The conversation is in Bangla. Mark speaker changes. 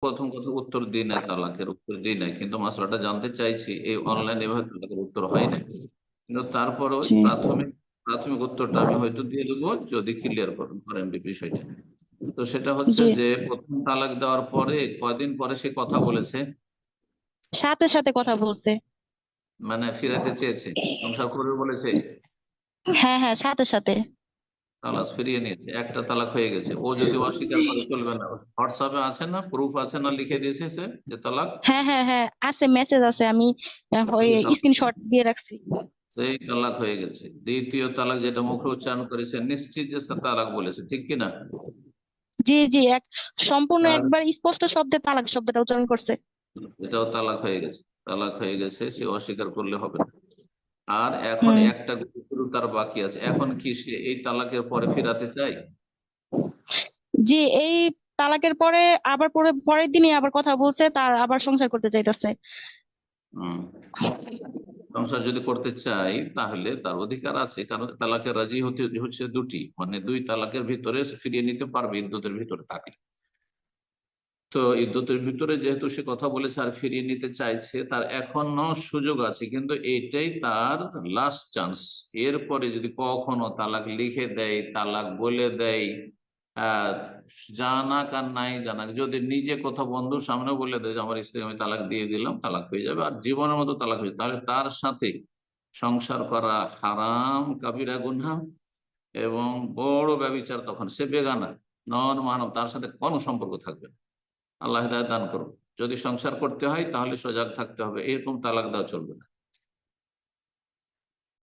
Speaker 1: প্রথম কথা উত্তর দিই নাই, তালাকের উত্তর দিই নাই, কিন্তু মশলাটা জানতে চাইছি। এই অনলাইন এভাবে তালাকের উত্তর হয় না, কিন্তু তারপরে ওই
Speaker 2: জি
Speaker 1: প্রাথমিক প্রাথমিক উত্তরটা আমি হয়তো দিয়ে দেবো যদি ক্লিয়ার করেন বিষয়টা। তো সেটা হচ্ছে
Speaker 2: জি।
Speaker 1: যে প্রথম তালাক দেওয়ার পরে কয়দিন পরে সে কথা বলেছে?
Speaker 2: সাথে সাথে কথা বলছে।
Speaker 1: মানে ফিরাইতে চেয়েছে, সংসার করবে বলেছে,
Speaker 2: হ্যাঁ হ্যাঁ, সাথে সাথে।
Speaker 1: তালাক ফিরিয়ে নিয়েছে, একটা তালাক হয়ে গেছে। ও যদি অস্বীকার করে চলবে না? হোয়াটসঅ্যাপে আছে না, প্রুফ আছে না, লিখে দিয়েছে সে যে তালাক?
Speaker 2: হ্যাঁ হ্যাঁ হ্যাঁ, আছে, মেসেজ আছে, আমি
Speaker 1: সেই তালাক,
Speaker 2: স্ক্রিনশট দিয়ে রাখছি।
Speaker 1: সেই তালাক হয়ে গেছে। দ্বিতীয় তালাক যেটা মুখে উচ্চারণ করেছে, নিশ্চিত যে সে তালাক বলেছে, ঠিক কিনা?
Speaker 2: জি জি, সম্পূর্ণ
Speaker 1: আর
Speaker 2: একবার স্পষ্ট শব্দে তালাক শব্দটা উচ্চারণ করছে।
Speaker 1: এটাও তালাক হয়ে গেছে, তালাক হয়ে গেছে, সে অস্বীকার করলে হবে না। আর এখন
Speaker 2: হুম।
Speaker 1: একটা গুরু তার বাকি আছে, এখন কি সে এই তালাকের পরে ফিরাতে চায়?
Speaker 2: জি, এই তালাকের পরে আবার পরের দিনই আবার কথা বলছে, তার আবার সংসার করতে চাইতেছে।
Speaker 1: হম, সংসার যদি করতে চাই তাহলে তার অধিকার আছে, কারণ তালাকের রাজি হতে হচ্ছে দুটি, মানে দুই তালাকের ভিতরে সে ফিরিয়ে নিতে পারবে ইদ্যতের ভিতরে থাকলে। তো ইদ্যতের ভিতরে যেহেতু সে কথা বলেছে আর ফিরিয়ে নিতে চাইছে, তার এখনো সুযোগ আছে, কিন্তু এটাই তার লাস্ট চান্স। এরপরে যদি কখনো তালাক লিখে দেয়, তালাক বলে দেয়, আহ জানাক আর নাই জানাক, যদি নিজে কথা বন্ধুর সামনে বলে দেয় যে আমার স্ত্রী আমি তালাক দিয়ে দিলাম, তালাক হয়ে যাবে আর জীবনের মতো তালাক হয়ে যাবে, তাহলে তার সাথে সংসার করা হারাম, কাবিরা গুনহা এবং বড় ব্যভিচার। তখন সে বেগানা, নন মানব, তার সাথে কোনো সম্পর্ক থাকবে না। আল্লাহ হিদায়াত দান করুন। যদি সংসার করতে হয় তাহলে সজাগ থাকতে হবে, এরকম তালাক দেওয়া চলবে না।